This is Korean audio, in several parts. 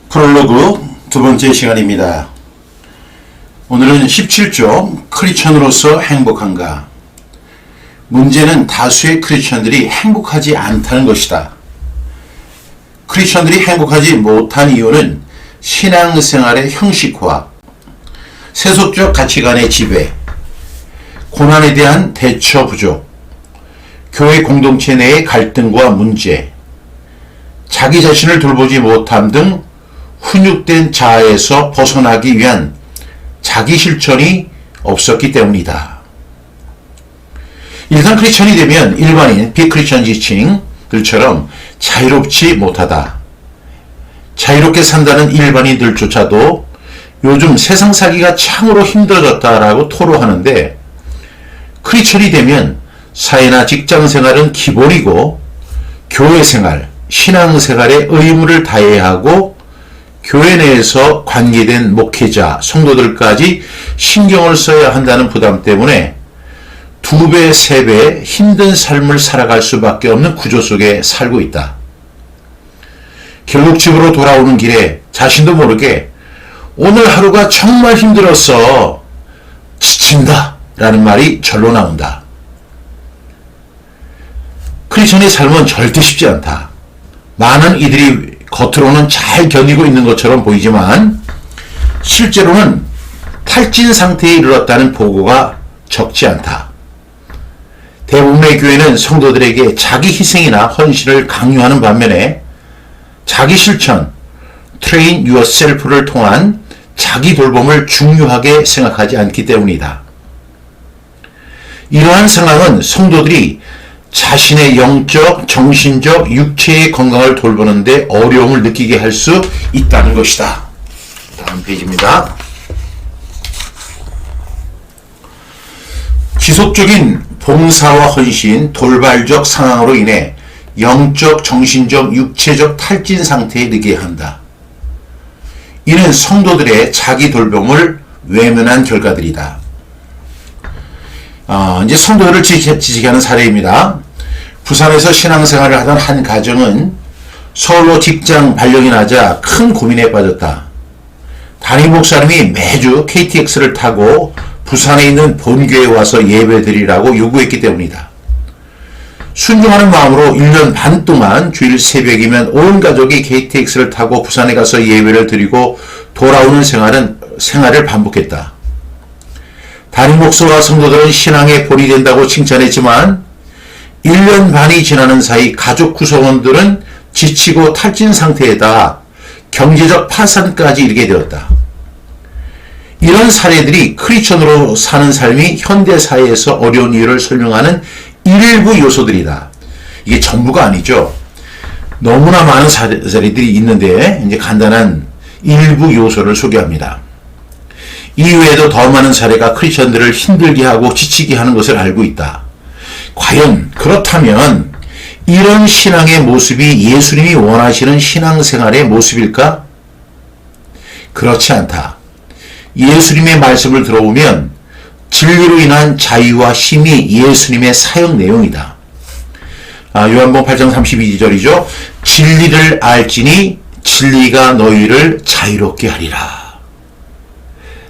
프롤로그 두 번째 시간입니다. 오늘은 17조 크리스천으로서 행복한가? 문제는 다수의 크리스천들이 행복하지 않다는 것이다. 크리스천들이 행복하지 못한 이유는 신앙생활의 형식화, 세속적 가치관의 지배, 고난에 대한 대처 부족, 교회 공동체 내의 갈등과 문제, 자기 자신을 돌보지 못함 등 훈육된 자아에서 벗어나기 위한 자기 실천이 없었기 때문이다. 일반 크리스천이 되면 일반인 비크리스천 지칭들처럼 자유롭지 못하다. 자유롭게 산다는 일반인들조차도 요즘 세상 살기가 참으로 힘들어졌다라고 토로하는데, 크리스천이 되면 사회나 직장생활은 기본이고 교회생활, 신앙생활에 의무를 다해야 하고 교회 내에서 관계된 목회자, 성도들까지 신경을 써야 한다는 부담 때문에 2배, 3배 힘든 삶을 살아갈 수밖에 없는 구조 속에 살고 있다. 결국 집으로 돌아오는 길에 자신도 모르게 오늘 하루가 정말 힘들었어, 지친다 라는 말이 절로 나온다. 크리스천의 삶은 절대 쉽지 않다. 많은 이들이 겉으로는 잘 견디고 있는 것처럼 보이지만 실제로는 탈진 상태에 이르렀다는 보고가 적지 않다. 대부분의 교회는 성도들에게 자기 희생이나 헌신을 강요하는 반면에 자기 실천, train yourself를 통한 자기 돌봄을 중요하게 생각하지 않기 때문이다. 이러한 상황은 성도들이 자신의 영적, 정신적, 육체의 건강을 돌보는데 어려움을 느끼게 할 수 있다는 것이다. 다음 페이지입니다. 지속적인 봉사와 헌신, 돌발적 상황으로 인해 영적, 정신적, 육체적 탈진 상태에 느게 한다. 이는 성도들의 자기 돌봄을 외면한 결과들이다. 이제 성도들을 지지하는 사례입니다. 부산에서 신앙생활을 하던 한 가정은 서울로 직장 발령이 나자 큰 고민에 빠졌다. 담임 목사님이 매주 KTX를 타고 부산에 있는 본교에 와서 예배드리라고 요구했기 때문이다. 순종하는 마음으로 1년 반 동안 주일 새벽이면 온 가족이 KTX를 타고 부산에 가서 예배를 드리고 돌아오는 생활을 반복했다. 담임 목사와 성도들은 신앙의 본이 된다고 칭찬했지만 1년 반이 지나는 사이 가족 구성원들은 지치고 탈진 상태에다 경제적 파산까지 이르게 되었다. 이런 사례들이 크리스천으로 사는 삶이 현대사회에서 어려운 이유를 설명하는 일부 요소들이다. 이게 전부가 아니죠. 너무나 많은 사례들이 있는데 이제 간단한 일부 요소를 소개합니다. 이외에도 더 많은 사례가 크리스천들을 힘들게 하고 지치게 하는 것을 알고 있다. 과연 그렇다면 이런 신앙의 모습이 예수님이 원하시는 신앙생활의 모습일까? 그렇지 않다. 예수님의 말씀을 들어보면 진리로 인한 자유와 힘이 예수님의 사역 내용이다. 요한복음 8장 32절이죠. 진리를 알지니 진리가 너희를 자유롭게 하리라.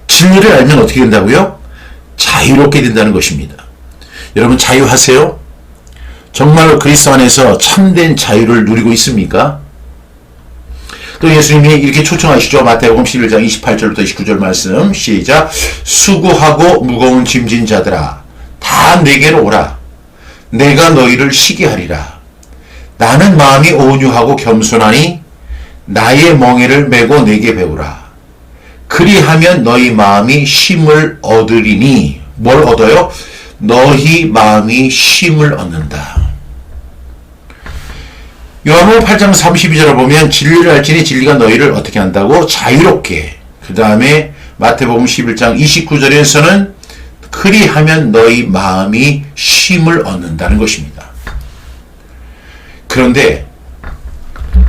진리를 알면 어떻게 된다고요? 자유롭게 된다는 것입니다. 여러분 자유하세요? 정말로 그리스도 안에서 참된 자유를 누리고 있습니까? 또 예수님이 이렇게 초청하시죠. 마태복음 11장 28절부터 29절 말씀 시작. 수고하고 무거운 짐진 자들아 다 내게로 오라. 내가 너희를 쉬게 하리라. 나는 마음이 온유하고 겸손하니 나의 멍에를 메고 내게 배우라. 그리하면 너희 마음이 쉼을 얻으리니. 뭘 얻어요? 너희 마음이 쉼을 얻는다. 요한복음 8장 32절을 보면 진리를 알지니 진리가 너희를 어떻게 한다고? 자유롭게. 그 다음에 마태복음 11장 29절에서는 그리하면 너희 마음이 쉼을 얻는다는 것입니다. 그런데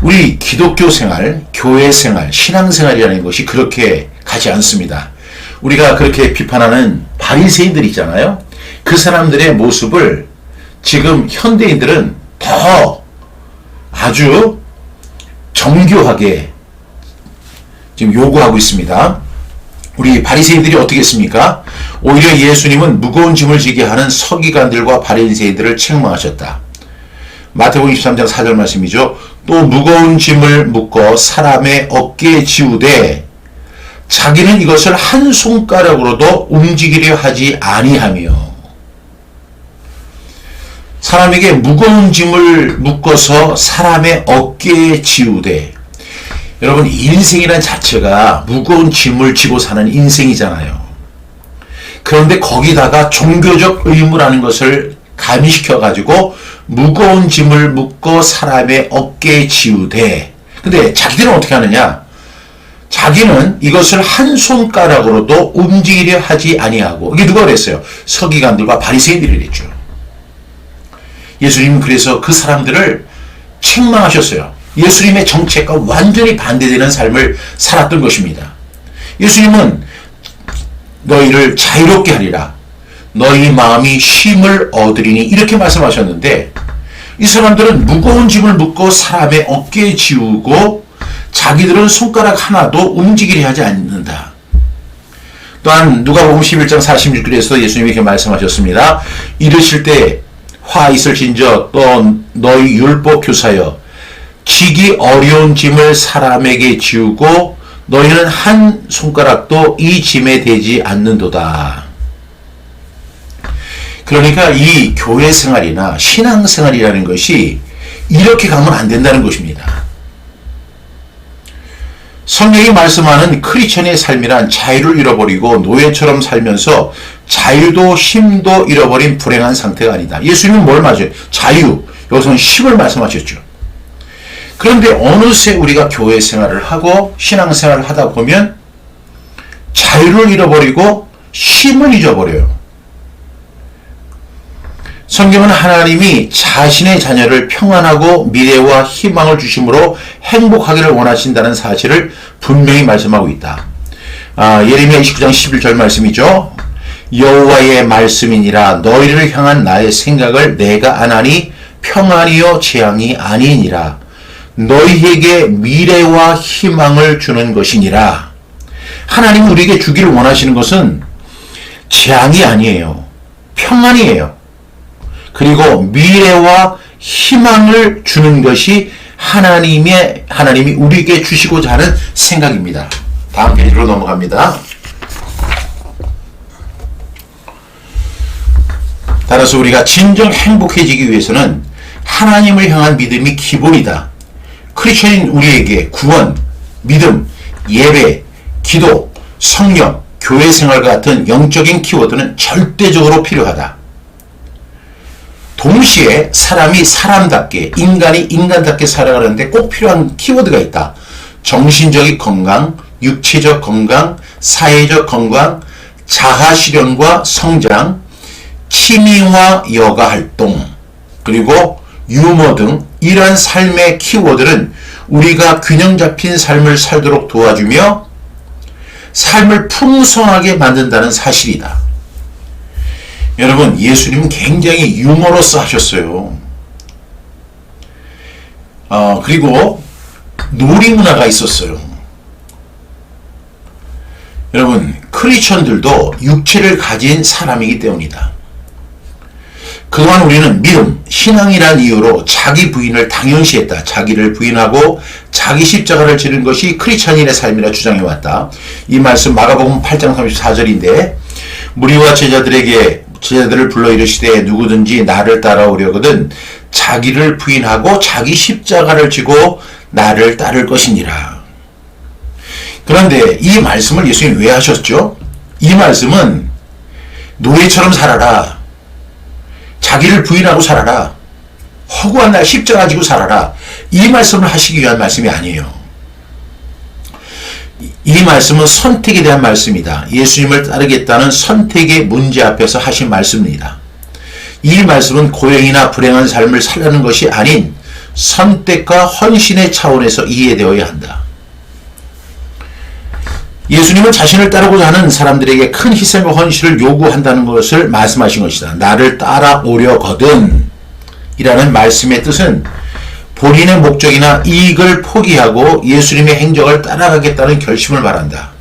우리 기독교 생활, 교회 생활, 신앙 생활이라는 것이 그렇게 가지 않습니다. 우리가 그렇게 비판하는 바리새인들 있잖아요. 그 사람들의 모습을 지금 현대인들은 더 아주 정교하게 지금 요구하고 있습니다. 우리 바리새인들이 어떻게 했습니까? 오히려 예수님은 무거운 짐을 지게 하는 서기관들과 바리새인들을 책망하셨다. 마태복음 23장 4절 말씀이죠. 또 무거운 짐을 묶어 사람의 어깨에 지우되 자기는 이것을 한 손가락으로도 움직이려 하지 아니하며. 사람에게 무거운 짐을 묶어서 사람의 어깨에 지우되. 여러분, 인생이란 자체가 무거운 짐을 지고 사는 인생이잖아요. 그런데 거기다가 종교적 의무라는 것을 가미시켜가지고 무거운 짐을 묶어 사람의 어깨에 지우되. 근데 자기들은 어떻게 하느냐? 자기는 이것을 한 손가락으로도 움직이려 하지 아니하고. 이게 누가 그랬어요? 서기관들과 바리새인들이 그랬죠. 예수님은 그래서 그 사람들을 책망하셨어요. 예수님의 정책과 완전히 반대되는 삶을 살았던 것입니다. 예수님은 너희를 자유롭게 하리라. 너희 마음이 쉼을 얻으리니 이렇게 말씀하셨는데, 이 사람들은 무거운 짐을 묶고 사람의 어깨에 지우고 자기들은 손가락 하나도 움직이려 하지 않는다. 또한 누가복음 11장 46절에서 예수님이 이렇게 말씀하셨습니다. 이르실 때 화 있을진저 또 너희 율법 교사여 지기 어려운 짐을 사람에게 지우고 너희는 한 손가락도 이 짐에 대지 않는도다. 그러니까 이 교회 생활이나 신앙 생활이라는 것이 이렇게 가면 안 된다는 것입니다. 성경이 말씀하는 크리스천의 삶이란 자유를 잃어버리고 노예처럼 살면서 자유도 쉼도 잃어버린 불행한 상태가 아니다. 예수님은 뭘 말하죠? 자유, 여기서는 쉼을 말씀하셨죠. 그런데 어느새 우리가 교회 생활을 하고 신앙 생활을 하다 보면 자유를 잃어버리고 쉼을 잊어버려요. 성경은 하나님이 자신의 자녀를 평안하고 미래와 희망을 주심으로 행복하기를 원하신다는 사실을 분명히 말씀하고 있다. 예레미야 29장 11절 말씀이죠. 여호와의 말씀이니라 너희를 향한 나의 생각을 내가 아나니 평안이요 재앙이 아니니라. 너희에게 미래와 희망을 주는 것이니라. 하나님이 우리에게 주기를 원하시는 것은 재앙이 아니에요. 평안이에요. 그리고 미래와 희망을 주는 것이 하나님이 우리에게 주시고자 하는 생각입니다. 다음 페이지로 넘어갑니다. 따라서 우리가 진정 행복해지기 위해서는 하나님을 향한 믿음이 기본이다. 크리스천인 우리에게 구원, 믿음, 예배, 기도, 성령, 교회 생활과 같은 영적인 키워드는 절대적으로 필요하다. 동시에 사람이 사람답게, 인간이 인간답게 살아가는데 꼭 필요한 키워드가 있다. 정신적인 건강, 육체적 건강, 사회적 건강, 자아 실현과 성장, 취미와 여가 활동, 그리고 유머 등 이러한 삶의 키워드는 우리가 균형 잡힌 삶을 살도록 도와주며 삶을 풍성하게 만든다는 사실이다. 여러분, 예수님은 굉장히 유머러스 하셨어요. 그리고 놀이문화가 있었어요. 여러분, 크리스천들도 육체를 가진 사람이기 때문이다. 그동안 우리는 믿음, 신앙이란 이유로 자기 부인을 당연시했다. 자기를 부인하고 자기 십자가를 지는 것이 크리스천인의 삶이라 주장해왔다. 이 말씀 마가복음 8장 34절인데 무리와 제자들을 불러 이르시되 누구든지 나를 따라오려거든 자기를 부인하고 자기 십자가를 지고 나를 따를 것이니라. 그런데 이 말씀을 예수님이 왜 하셨죠? 이 말씀은 노예처럼 살아라. 자기를 부인하고 살아라. 허구한 날 십자가 지고 살아라. 이 말씀을 하시기 위한 말씀이 아니에요. 이 말씀은 선택에 대한 말씀이다. 예수님을 따르겠다는 선택의 문제 앞에서 하신 말씀입니다. 이 말씀은 고행이나 불행한 삶을 살려는 것이 아닌 선택과 헌신의 차원에서 이해되어야 한다. 예수님은 자신을 따르고자 하는 사람들에게 큰 희생과 헌신을 요구한다는 것을 말씀하신 것이다. 나를 따라오려거든 이라는 말씀의 뜻은 본인의 목적이나 이익을 포기하고 예수님의 행적을 따라가겠다는 결심을 말한다.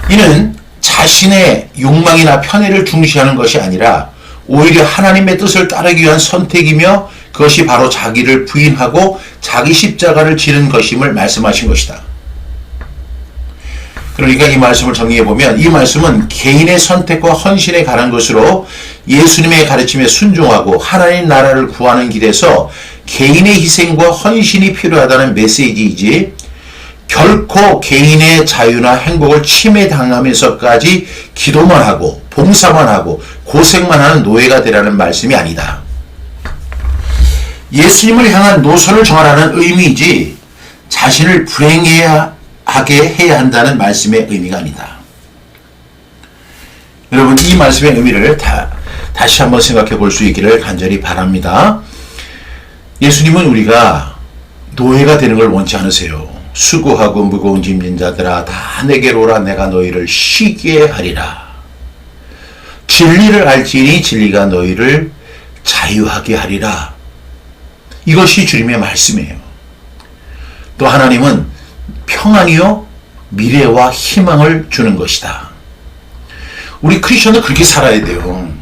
이는 자신의 욕망이나 편애를 중시하는 것이 아니라 오히려 하나님의 뜻을 따르기 위한 선택이며 그것이 바로 자기를 부인하고 자기 십자가를 지는 것임을 말씀하신 것이다. 그러니까 이 말씀을 정리해보면 이 말씀은 개인의 선택과 헌신에 관한 것으로 예수님의 가르침에 순종하고 하나님 나라를 구하는 길에서 개인의 희생과 헌신이 필요하다는 메시지이지 결코 개인의 자유나 행복을 침해당하면서까지 기도만 하고 봉사만 하고 고생만 하는 노예가 되라는 말씀이 아니다. 예수님을 향한 노선을 정하라는 의미이지 자신을 불행하게 해야 한다는 말씀의 의미가 아니다. 여러분 이 말씀의 의미를 다시 한번 생각해 볼 수 있기를 간절히 바랍니다. 예수님은 우리가 노예가 되는 걸 원치 않으세요. 수고하고 무거운 짐진 자들아 다 내게로 오라 내가 너희를 쉬게 하리라. 진리를 알지니 진리가 너희를 자유하게 하리라. 이것이 주님의 말씀이에요. 또 하나님은 평안이요 미래와 희망을 주는 것이다. 우리 크리스천은 그렇게 살아야 돼요.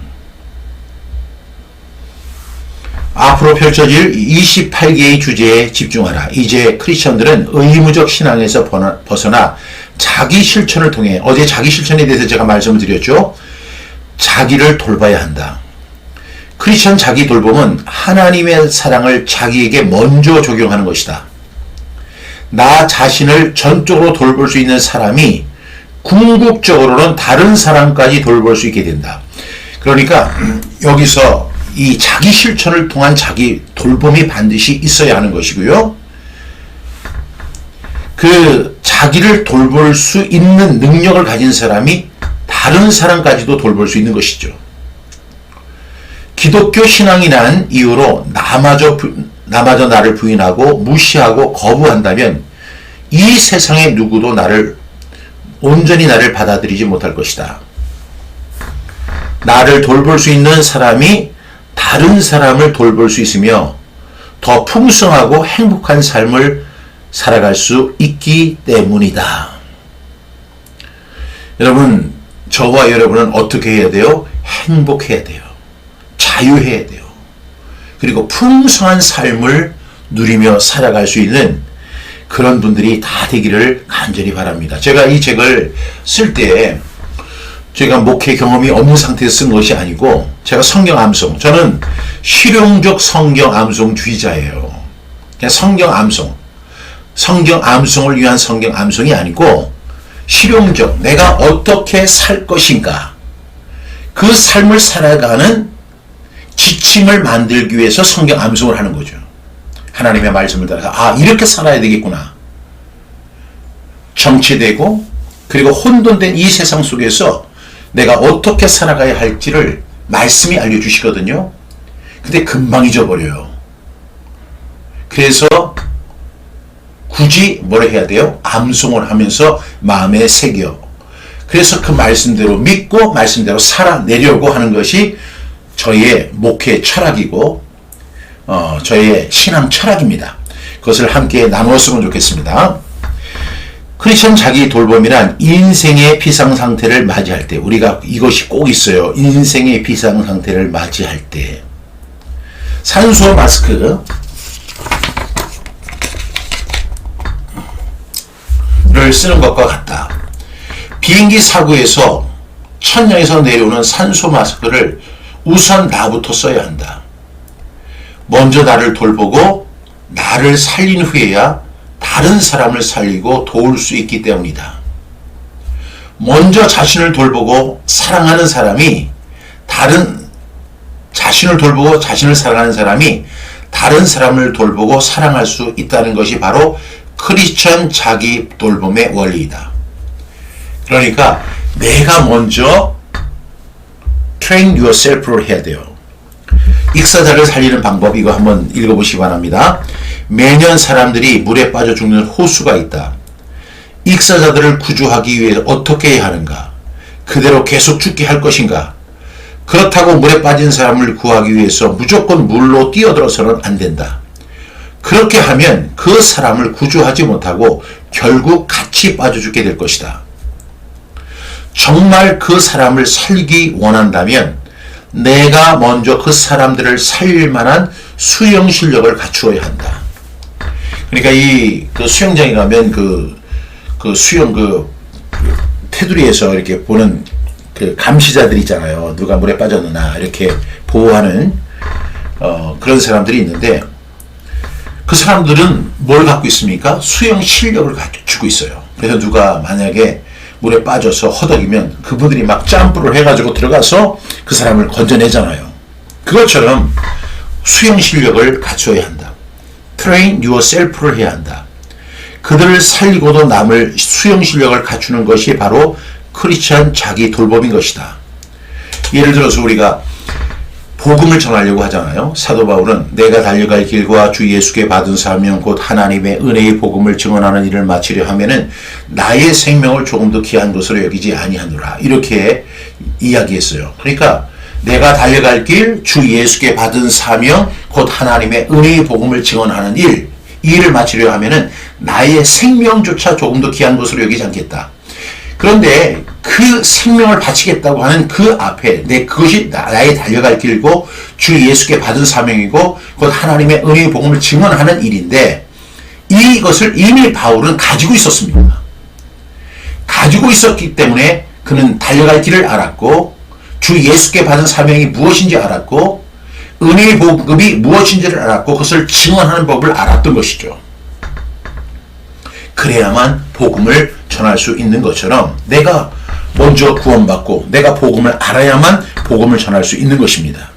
앞으로 펼쳐질 28개의 주제에 집중하라. 이제 크리스천들은 의무적 신앙에서 벗어나 자기 실천을 통해 어제 자기 실천에 대해서 제가 말씀을 드렸죠. 자기를 돌봐야 한다. 크리스천 자기 돌봄은 하나님의 사랑을 자기에게 먼저 적용하는 것이다. 나 자신을 전적으로 돌볼 수 있는 사람이 궁극적으로는 다른 사람까지 돌볼 수 있게 된다. 그러니까 여기서 이 자기 실천을 통한 자기 돌봄이 반드시 있어야 하는 것이고요. 그 자기를 돌볼 수 있는 능력을 가진 사람이 다른 사람까지도 돌볼 수 있는 것이죠. 기독교 신앙이 난 이후로 나마저 나를 부인하고 무시하고 거부한다면 이 세상의 누구도 온전히 나를 받아들이지 못할 것이다. 나를 돌볼 수 있는 사람이 다른 사람을 돌볼 수 있으며 더 풍성하고 행복한 삶을 살아갈 수 있기 때문이다. 여러분, 저와 여러분은 어떻게 해야 돼요? 행복해야 돼요. 자유해야 돼요. 그리고 풍성한 삶을 누리며 살아갈 수 있는 그런 분들이 다 되기를 간절히 바랍니다. 제가 이 책을 쓸 때 제가 목회 경험이 없는 상태에서 쓴 것이 아니고 제가 성경 암송, 저는 실용적 성경 암송주의자예요. 그냥 성경 암송을 위한 성경 암송이 아니고 실용적, 내가 어떻게 살 것인가, 그 삶을 살아가는 지침을 만들기 위해서 성경 암송을 하는 거죠. 하나님의 말씀을 따라서 이렇게 살아야 되겠구나. 정체되고 그리고 혼돈된 이 세상 속에서 내가 어떻게 살아가야 할지를 말씀이 알려주시거든요. 근데 금방 잊어버려요. 그래서 굳이 뭐라 해야 돼요? 암송을 하면서 마음에 새겨. 그래서 그 말씀대로 믿고 말씀대로 살아내려고 하는 것이 저의 목회 철학이고 저의 신앙 철학입니다. 그것을 함께 나누었으면 좋겠습니다. 크리스천 자기 돌봄이란 인생의 비상상태를 맞이할 때, 우리가 이것이 꼭 있어요. 인생의 비상상태를 맞이할 때 산소 마스크를 쓰는 것과 같다. 비행기 사고에서 천장에서 내려오는 산소 마스크를 우선 나부터 써야 한다. 먼저 나를 돌보고 나를 살린 후에야 다른 사람을 살리고 도울 수 있기 때문이다. 먼저 자신을 돌보고 사랑하는 사람이 자신을 돌보고 자신을 사랑하는 사람이 다른 사람을 돌보고 사랑할 수 있다는 것이 바로 크리스천 자기 돌봄의 원리이다. 그러니까 내가 먼저 train yourself를 해야 돼요. 익사자를 살리는 방법, 이거 한번 읽어보시기 바랍니다. 매년 사람들이 물에 빠져 죽는 호수가 있다. 익사자들을 구조하기 위해 어떻게 해야 하는가? 그대로 계속 죽게 할 것인가? 그렇다고 물에 빠진 사람을 구하기 위해서 무조건 물로 뛰어들어서는 안 된다. 그렇게 하면 그 사람을 구조하지 못하고 결국 같이 빠져 죽게 될 것이다. 정말 그 사람을 살기 원한다면 내가 먼저 그 사람들을 살릴 만한 수영 실력을 갖추어야 한다. 그러니까 그 수영장에 가면 그 수영 테두리에서 이렇게 보는 그 감시자들이 있잖아요. 누가 물에 빠졌느냐 이렇게 보호하는 그런 사람들이 있는데 그 사람들은 뭘 갖고 있습니까? 수영 실력을 갖추고 있어요. 그래서 누가 만약에 물에 빠져서 허덕이면 그분들이 막 점프를 해가지고 들어가서 그 사람을 건져내잖아요. 그것처럼 수영 실력을 갖춰야 한다. Train yourself를 해야 한다. 그들을 살리고도 남을 수영 실력을 갖추는 것이 바로 크리스찬 자기 돌봄인 것이다. 예를 들어서 우리가 복음을 전하려고 하잖아요. 사도 바울은 내가 달려갈 길과 주 예수께 받은 사명 곧 하나님의 은혜의 복음을 증언하는 일을 마치려 하면은 나의 생명을 조금 더 귀한 것으로 여기지 아니하노라. 이렇게 이야기했어요. 그러니까 내가 달려갈 길, 주 예수께 받은 사명 곧 하나님의 은혜의 복음을 증언하는 일, 이 일을 마치려 하면은 나의 생명조차 조금 더 귀한 것으로 여기지 않겠다. 그런데 그 생명을 바치겠다고 하는 그 앞에 그것이 나의 달려갈 길고 주 예수께 받은 사명이고 곧 하나님의 은혜의 복음을 증언하는 일인데 이것을 이미 바울은 가지고 있었습니다. 가지고 있었기 때문에 그는 달려갈 길을 알았고 주 예수께 받은 사명이 무엇인지 알았고 은혜의 복음이 무엇인지를 알았고 그것을 증언하는 법을 알았던 것이죠. 그래야만 복음을 전할 수 있는 것처럼 내가 먼저 구원받고 내가 복음을 알아야만 복음을 전할 수 있는 것입니다.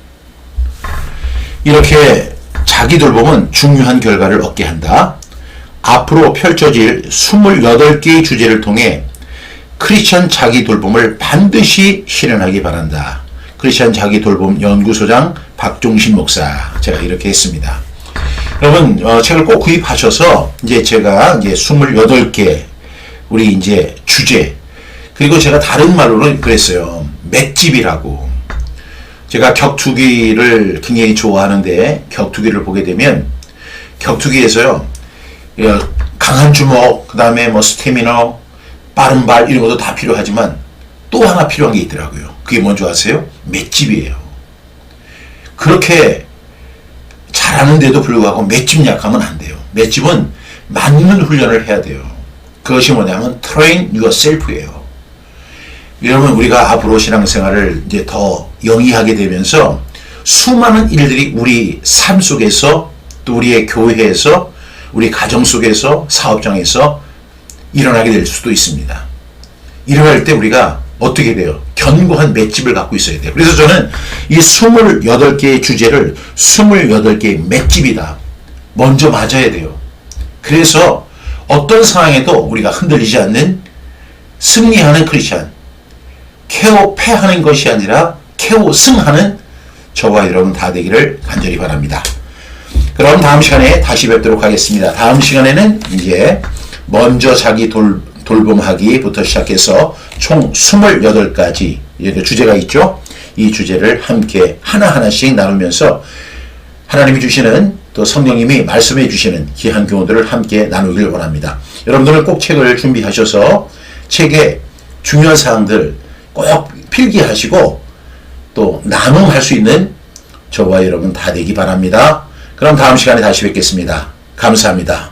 이렇게 자기 돌봄은 중요한 결과를 얻게 한다. 앞으로 펼쳐질 28개의 주제를 통해 크리스천 자기 돌봄을 반드시 실현하기 바란다. 크리스천 자기 돌봄 연구소장 박종신 목사, 제가 이렇게 했습니다. 여러분, 책을 꼭 구입하셔서 제가 28개 우리 주제, 그리고 제가 다른 말로는 그랬어요. 맷집이라고. 제가 격투기를 굉장히 좋아하는데 격투기를 보게 되면 격투기에서요, 강한 주먹, 그 다음에 스태미너, 빠른 발 이런 것도 다 필요하지만 또 하나 필요한 게 있더라고요. 그게 뭔지 아세요? 맷집이에요. 그렇게 잘하는데도 불구하고 맷집 약하면 안 돼요. 맷집은 맞는 훈련을 해야 돼요. 그것이 뭐냐면 train yourself예요. 여러분, 우리가 앞으로 신앙생활을 더 영위하게 되면서 수많은 일들이 우리 삶 속에서 또 우리의 교회에서 우리 가정 속에서 사업장에서 일어나게 될 수도 있습니다. 일어날 때 우리가 어떻게 돼요? 견고한 맷집을 갖고 있어야 돼요. 그래서 저는 이 28개의 주제를 28개의 맷집이다. 먼저 맞아야 돼요. 그래서 어떤 상황에도 우리가 흔들리지 않는 승리하는 크리스찬, KO 패하는 것이 아니라 KO 승하는 저와 여러분 다 되기를 간절히 바랍니다. 그럼 다음 시간에 다시 뵙도록 하겠습니다. 다음 시간에는 먼저 자기 돌봄하기부터 시작해서 총 28가지 주제가 있죠. 이 주제를 함께 하나하나씩 나누면서 하나님이 주시는 또 성령님이 말씀해 주시는 귀한 교훈들을 함께 나누길 원합니다. 여러분들은 꼭 책을 준비하셔서 책의 중요한 사항들 꼭 필기하시고 또 나눔할 수 있는 저와 여러분 다 되기 바랍니다. 그럼 다음 시간에 다시 뵙겠습니다. 감사합니다.